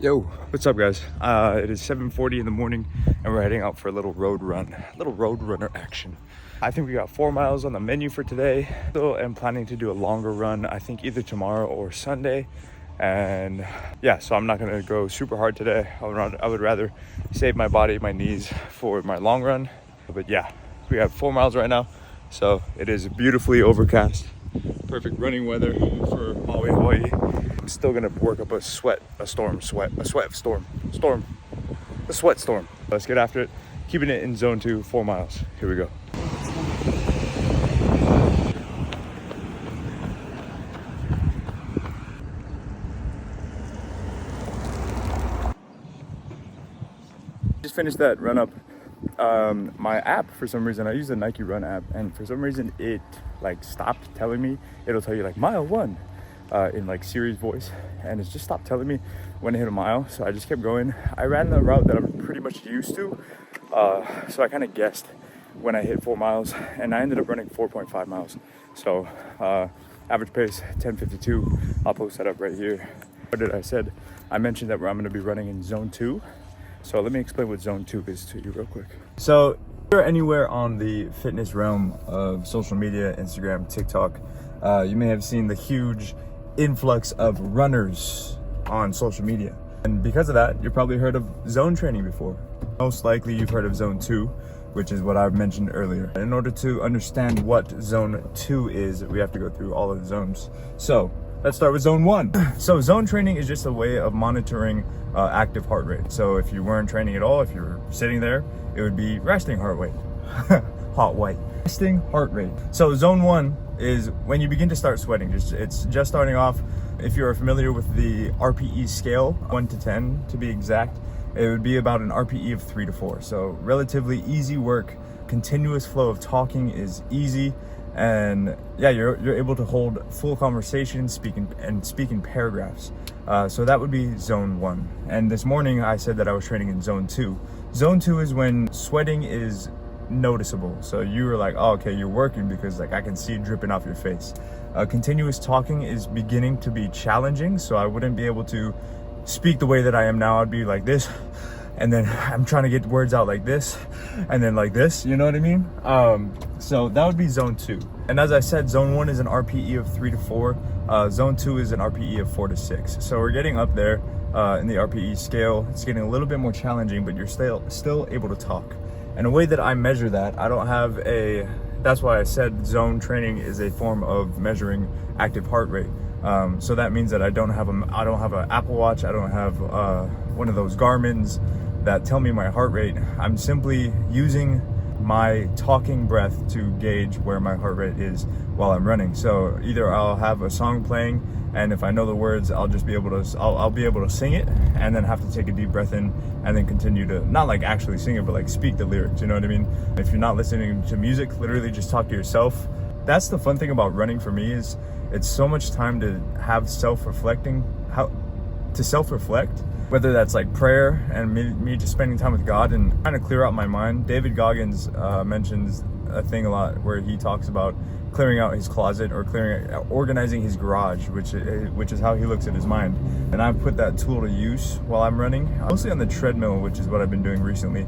Yo, what's up guys? It is 7:40 in the morning and we're heading out for a little road run, road runner action. I think we got 4 miles on the menu for today. Still am planning to do a longer run, I think either tomorrow or Sunday. And yeah, so I'm not gonna go super hard today. I would rather save my body, my knees for my long run. But yeah, we have 4 miles right now. So it is beautifully overcast. Perfect running weather for Maui, Hawaii. I'm still gonna work up a sweat storm. Let's get after it. Keeping it in zone 2, 4 miles. Here we go. Just finished that run up. My app, for some reason, I use the Nike Run app, and for some reason it like stopped telling me. It'll tell you like mile 1 in like Siri's voice, and it's just stopped telling me when to hit a mile. So I just kept going. I ran the route that I'm pretty much used to, so I kind of guessed when I hit 4 miles, and I ended up running 4.5 miles. So average pace 10:52. I'll post that up right here. What did I said? I mentioned that I'm going to be running in zone 2. So let me explain what zone 2 is to you real quick. So if you're anywhere on the fitness realm of social media, Instagram, TikTok, you may have seen the huge influx of runners on social media. And because of that, you've probably heard of zone training before. Most likely you've heard of zone 2, which is what I mentioned earlier. In order to understand what zone 2 is, we have to go through all of the zones. So let's start with zone 1. So zone training is just a way of monitoring active heart rate. So if you weren't training at all, if you were sitting there, it would be resting heart rate. Resting heart rate. So zone 1 is when you begin to start sweating. It's just starting off. If you're familiar with the RPE scale, 1 to 10 to be exact, it would be about an RPE of 3 to 4. So relatively easy work. Continuous flow of talking is easy. And yeah, you're able to hold full conversation, speak in paragraphs. So that would be zone 1. And this morning I said that I was training in zone 2. Zone 2 is when sweating is noticeable. So you were like, oh, okay, you're working because like I can see it dripping off your face. Continuous talking is beginning to be challenging. So I wouldn't be able to speak the way that I am now. I'd be like this, and then I'm trying to get words out like this, and then like this, you know what I mean? So that would be zone 2. And as I said, zone 1 is an RPE of 3 to 4. Zone 2 is an RPE of 4 to 6. So we're getting up there in the RPE scale. It's getting a little bit more challenging, but you're still able to talk. And a way that I measure that, I don't have that's why I said zone training is a form of measuring active heart rate. So that means that I don't have an Apple Watch. I don't have one of those Garmin's that tell me my heart rate. I'm simply using my talking breath to gauge where my heart rate is while I'm running. So either I'll have a song playing, and if I know the words, I'll just be able to I'll be able to sing it, and then have to take a deep breath in and then continue to not like actually sing it, but like speak the lyrics, you know what I mean? If you're not listening to music, literally just talk to yourself. That's the fun thing about running for me, is it's so much time to have self-reflect, whether that's like prayer and me just spending time with God and trying to clear out my mind. David Goggins mentions a thing a lot where he talks about clearing out his closet or organizing his garage, which is how he looks at his mind. And I've put that tool to use while I'm running, mostly on the treadmill, which is what I've been doing recently.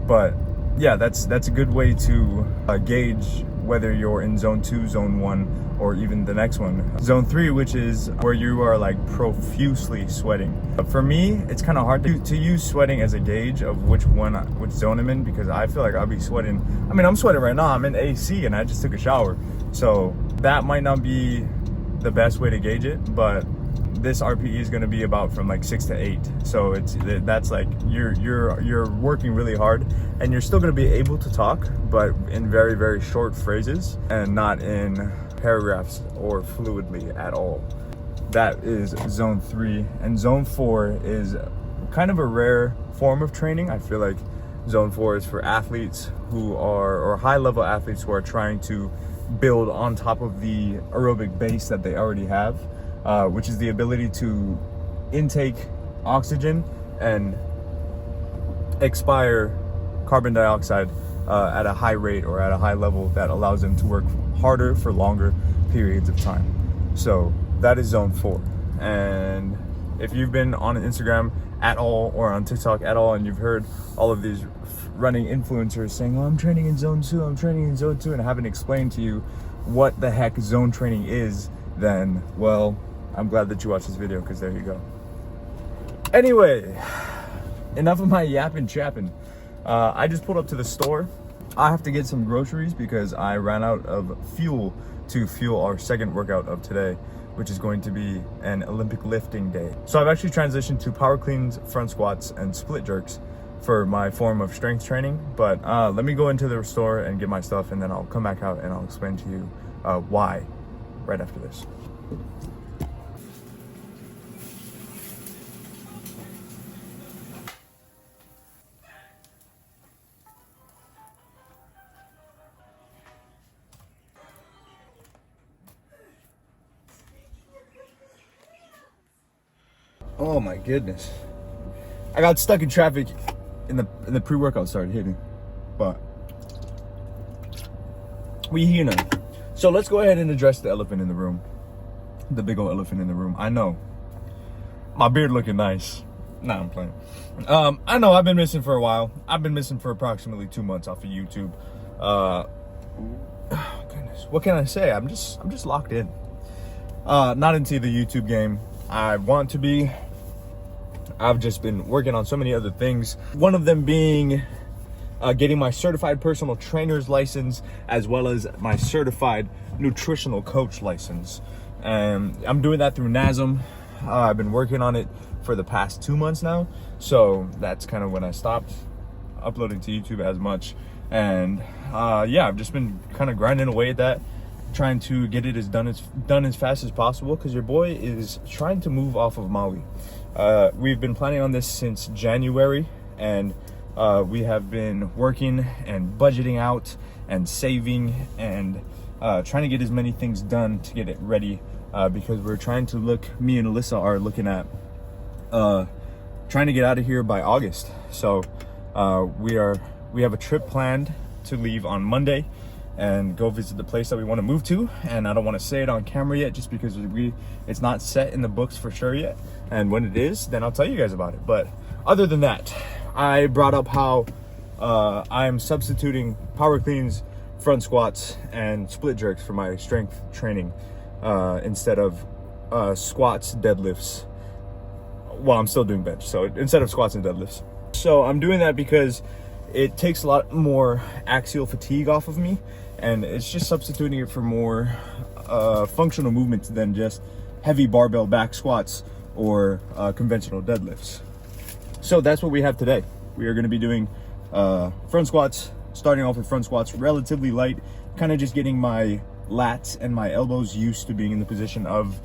But yeah, that's a good way to gauge whether you're in zone 2, zone 1, or even the next one, zone 3, which is where you are like profusely sweating. But for me, it's kind of hard to use sweating as a gauge of which zone I'm in, because I feel like I'll be sweating. I mean, I'm sweating right now. I'm in AC and I just took a shower, so that might not be the best way to gauge it. But this RPE is going to be about from like 6 to 8. So that's like you're working really hard, and you're still going to be able to talk, but in very, very short phrases and not in paragraphs or fluidly at all. That is zone 3. And zone 4 is kind of a rare form of training. I feel like zone 4 is for athletes or high level athletes who are trying to build on top of the aerobic base that they already have, which is the ability to intake oxygen and expire carbon dioxide at a high rate or at a high level that allows them to work harder for longer periods of time. So that is zone 4. And If you've been on Instagram at all or on TikTok at all and you've heard all of these running influencers saying, oh, I'm training in zone 2, I'm training in zone 2, and I haven't explained to you what the heck zone training is, then, well, I'm glad that you watched this video, because there you go. Anyway, enough of my yapping chapping. I just pulled up to the store. I have to get some groceries because I ran out of fuel to fuel our second workout of today, which is going to be an Olympic lifting day. So I've actually transitioned to power cleans, front squats, and split jerks for my form of strength training. But let me go into the store and get my stuff, and then I'll come back out and I'll explain to you why right after this. Oh my goodness. I got stuck in traffic in the pre-workout started hitting. But we here now. So let's go ahead and address the elephant in the room. The big old elephant in the room. I know. My beard looking nice. Nah, I'm playing. I know I've been missing for a while. I've been missing for approximately 2 months off of YouTube. Goodness. What can I say? I'm just locked in. Not into the YouTube game. I want to be. I've just been working on so many other things. One of them being getting my certified personal trainer's license, as well as my certified nutritional coach license. And I'm doing that through NASM. I've been working on it for the past 2 months now. So that's kind of when I stopped uploading to YouTube as much. And yeah, I've just been kind of grinding away at that, trying to get it done as fast as possible, because your boy is trying to move off of Maui. We've been planning on this since January, and we have been working and budgeting out and saving and trying to get as many things done to get it ready, because we're trying to me and Alyssa are looking at trying to get out of here by August. So we have a trip planned to leave on Monday and go visit the place that we want to move to. And I don't want to say it on camera yet, just because it's not set in the books for sure yet. And when it is, then I'll tell you guys about it. But other than that, I brought up how I'm substituting power cleans, front squats, and split jerks for my strength training instead of squats, deadlifts. Well, I'm still doing bench, so instead of squats and deadlifts. So I'm doing that because it takes a lot more axial fatigue off of me, and it's just substituting it for more functional movements than just heavy barbell back squats or conventional deadlifts. So that's what we have today. We are going to be doing front squats, starting off with front squats relatively light, kind of just getting my lats and my elbows used to being in the position of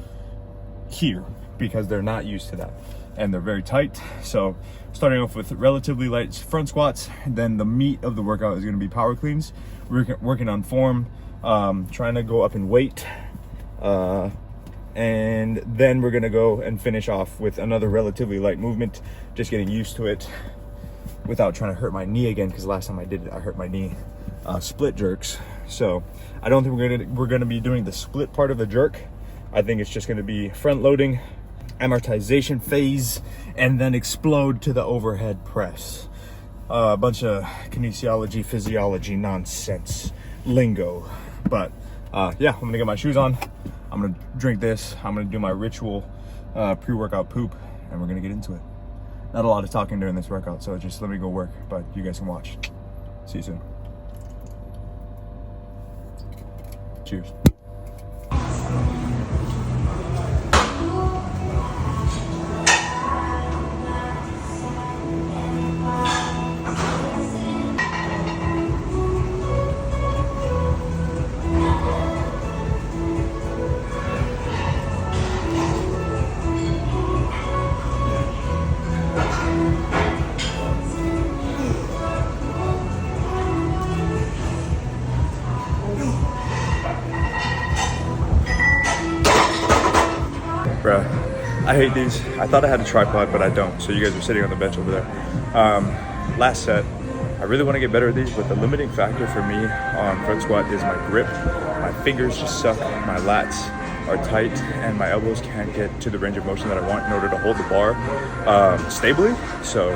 here, because they're not used to that and they're very tight. So starting off with relatively light front squats, then the meat of the workout is going to be power cleans. We're working on form, trying to go up in weight, and then we're going to go and finish off with another relatively light movement, just getting used to it without trying to hurt my knee again, because last time I did it I hurt my knee. Split jerks. So I don't think we're gonna be doing the split part of the jerk. I think it's just going to be front loading, amortization phase, and then explode to the overhead press. A bunch of kinesiology, physiology nonsense lingo. But yeah, I'm gonna get my shoes on, I'm gonna drink this, I'm gonna do my ritual pre-workout poop, and we're gonna get into it. Not a lot of talking during this workout, so just let me go work, but you guys can watch. See you soon. Cheers. Bruh, I hate these. I thought I had a tripod, but I don't. So you guys are sitting on the bench over there. Last set, I really want to get better at these, but the limiting factor for me on front squat is my grip. My fingers just suck, my lats are tight and my elbows can't get to the range of motion that I want in order to hold the bar stably. So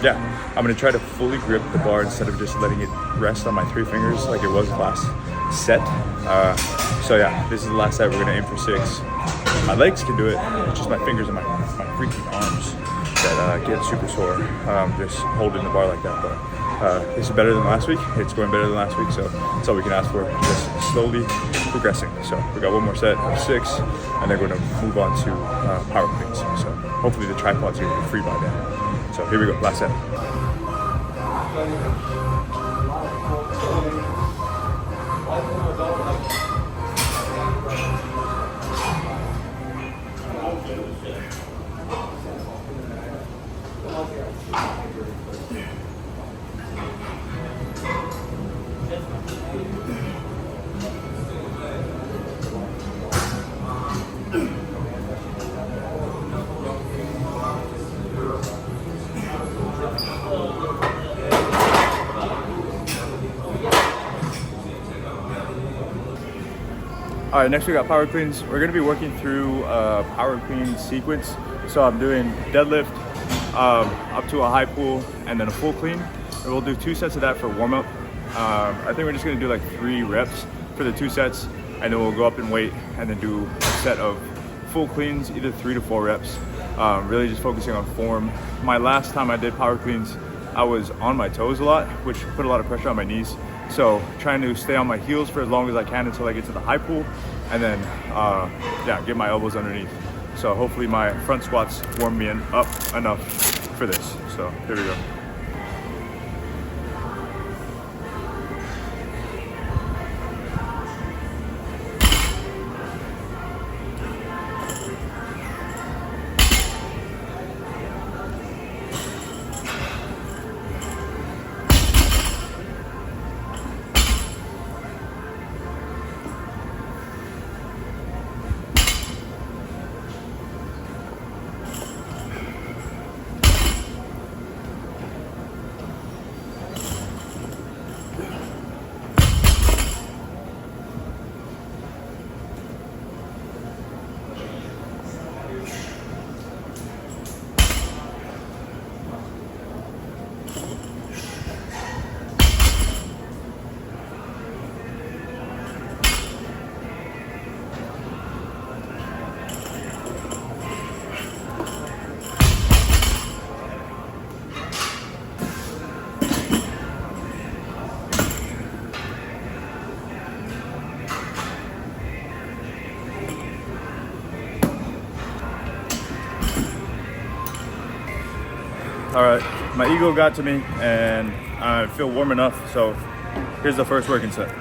yeah, I'm gonna try to fully grip the bar instead of just letting it rest on my 3 fingers like it was last set. So yeah, this is the last set. We're gonna aim for 6. My legs can do it, it's just my fingers and my freaking arms that get super sore just holding the bar like that. But this is better than last week. It's going better than last week, so that's all we can ask for. Just slowly progressing. So we got one more set of 6, and then we're gonna move on to power cleans. So hopefully the tripod's gonna be free by then. So here we go, last set. All right, next we got power cleans. We're gonna be working through a power clean sequence. So I'm doing deadlift up to a high pull and then a full clean. And we'll do 2 sets of that for warm up. I think we're just gonna do like 3 reps for the 2 sets, and then we'll go up in weight and then do a set of full cleans, either 3 to 4 reps. Really just focusing on form. My last time I did power cleans, I was on my toes a lot, which put a lot of pressure on my knees. So trying to stay on my heels for as long as I can until I get to the high pull, and then yeah, get my elbows underneath. So hopefully my front squats warm me up enough for this. So here we go. All right, my ego got to me and I feel warm enough, so here's the first working set.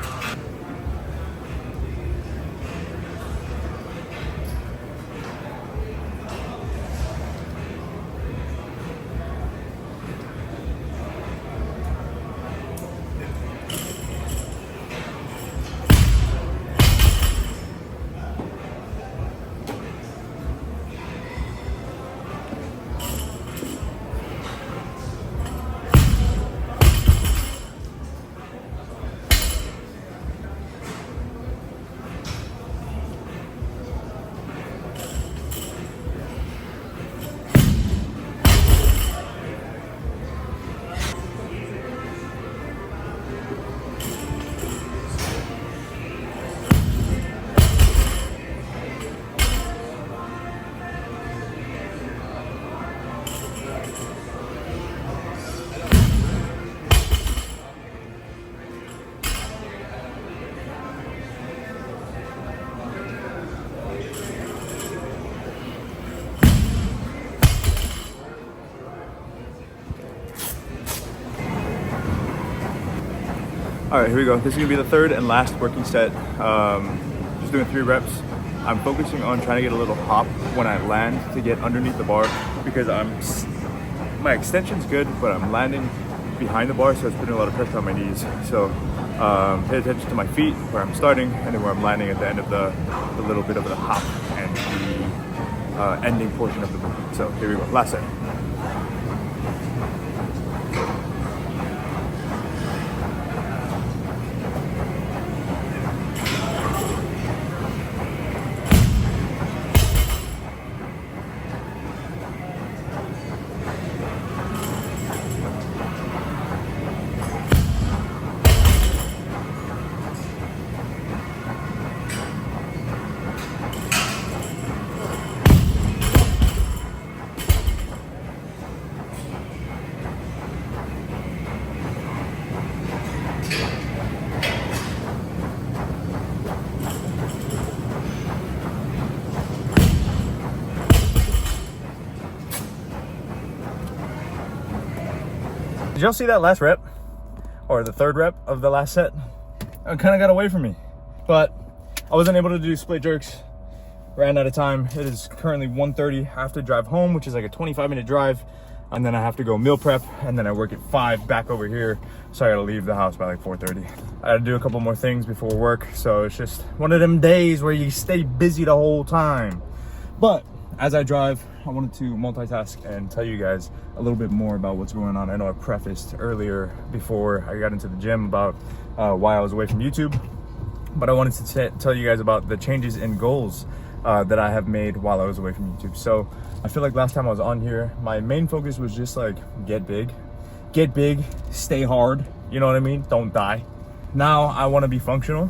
All right, here we go. This is gonna be the 3rd and last working set. Just doing 3 reps. I'm focusing on trying to get a little hop when I land to get underneath the bar, because my extension's good, but I'm landing behind the bar, so it's putting a lot of pressure on my knees. So pay attention to my feet, where I'm starting, and then where I'm landing at the end of the little bit of the hop and the ending portion of the movement. So here we go, last set. y'all see that last rep? Or the third rep of the last set? It kind of got away from me. But I wasn't able to do split jerks. Ran out of time. It is currently 1:30. I have to drive home, which is like a 25-minute drive. And then I have to go meal prep. And then I work at 5 back over here. So I gotta leave the house by like 4:30. I gotta do a couple more things before work. So it's just one of them days where you stay busy the whole time. But as I drive, I wanted to multitask and tell you guys a little bit more about what's going on. I know I prefaced earlier before I got into the gym about why I was away from YouTube. But I wanted to tell you guys about the changes in goals that I have made while I was away from YouTube. So I feel like last time I was on here, my main focus was just like get big, stay hard. You know what I mean? Don't die. Now I want to be functional,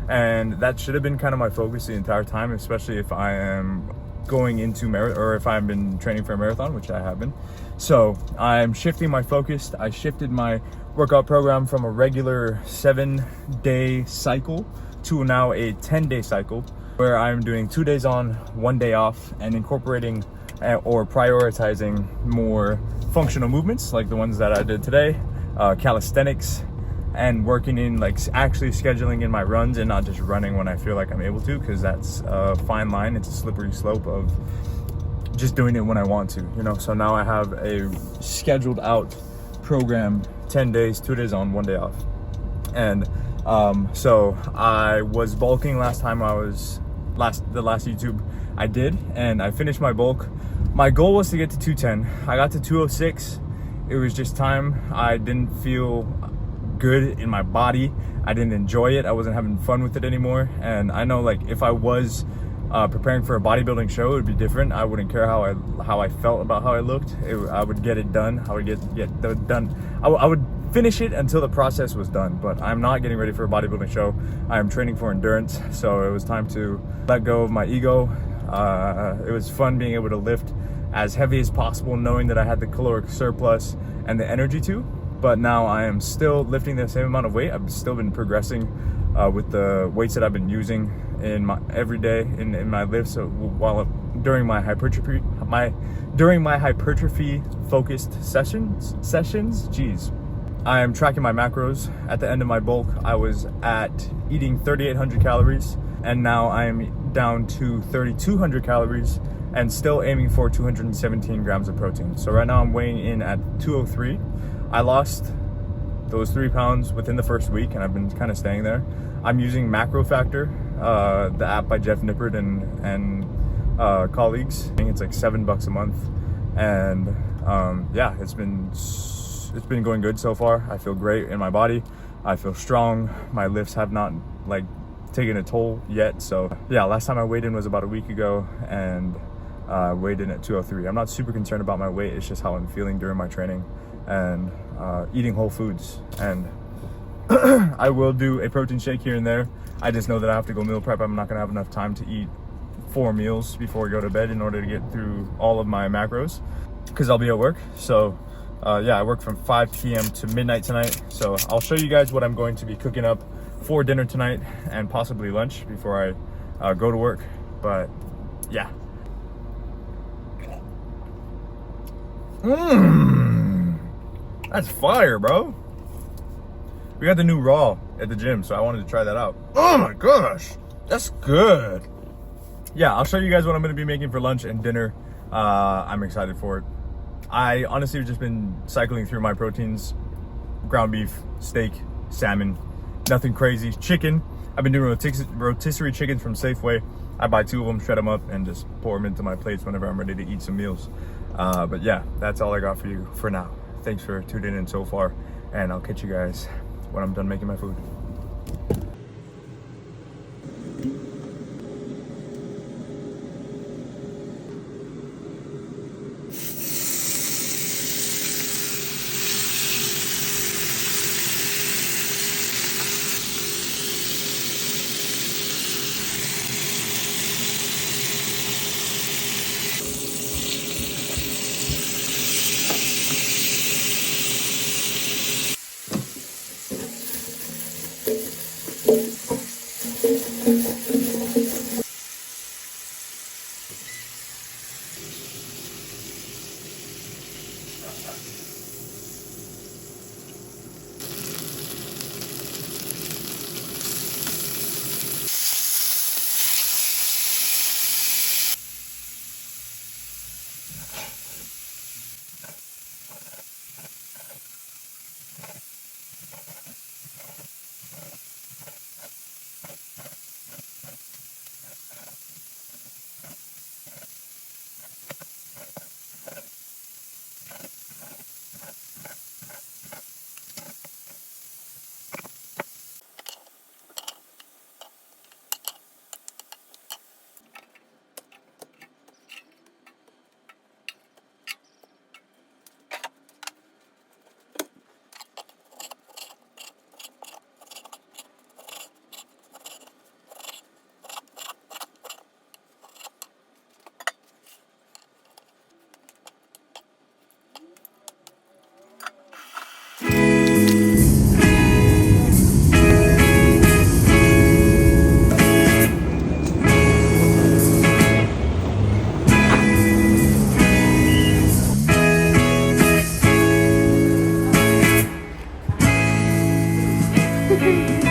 and that should have been kind of my focus the entire time, especially if I am going into marathon, or if I've been training for a marathon, which I have been. So I'm shifting my focus. I shifted my workout program from a regular 7-day cycle to now a 10-day cycle, where I'm doing 2 days on, 1 day off, and incorporating or prioritizing more functional movements like the ones that I did today, calisthenics, and working in like actually scheduling in my runs and not just running when I feel like I'm able to, because that's a fine line. It's a slippery slope of just doing it when I want to, you know. So now I have a scheduled out program, 10 days, 2 days on, 1 day off. And so I was bulking last time I was the last YouTube I did, and I finished my bulk. My goal was to get to 210. I got to 206. It was just time. I didn't feel good in my body. I didn't enjoy it. I wasn't having fun with it anymore. And I know, like, if I was preparing for a bodybuilding show, it would be different. I wouldn't care how I felt about how I looked. I would get it done. I would get done. I would finish it until the process was done. But I'm not getting ready for a bodybuilding show. I am training for endurance. So it was time to let go of my ego. It was fun being able to lift as heavy as possible, knowing that I had the caloric surplus and the energy to. But now I am still lifting the same amount of weight. I've still been progressing with the weights that I've been using in my every day in my lifts. So while during my hypertrophy focused sessions, geez, I am tracking my macros. At the end of my bulk, I was at eating 3,800 calories, and now I'm down to 3,200 calories and still aiming for 217 grams of protein. So right now I'm weighing in at 203. I lost those 3 pounds within the first week, and I've been kind of staying there. I'm using Macro Factor, the app by Jeff Nippert and colleagues. I think it's like $7 a month, and yeah, it's been going good so far. I feel great in my body. I feel strong. My lifts have not like taken a toll yet. So yeah, last time I weighed in was about a week ago, and weighed in at 203. I'm not super concerned about my weight. It's just how I'm feeling during my training and eating whole foods. And I will do a protein shake here and there. I just know that I have to go meal prep. I'm not gonna have enough time to eat 4 meals before I go to bed in order to get through all of my macros, because I'll be at work. So yeah, I work from 5 p.m. to midnight tonight. So I'll show you guys what I'm going to be cooking up for dinner tonight and possibly lunch before I go to work. But yeah. That's fire, bro. We got the new Raw at the gym, so I wanted to try that out. Oh my gosh, that's good. Yeah, I'll show you guys what I'm gonna be making for lunch and dinner. I'm excited for it. I honestly have just been cycling through my proteins: ground beef, steak, salmon, nothing crazy. Chicken, I've been doing rotisserie chickens from Safeway. I buy 2 of them, shred them up, and just pour them into my plates whenever I'm ready to eat some meals. But yeah, that's all I got for you for now. Thanks for tuning in so far, and I'll catch you guys when I'm done making my food. Bye.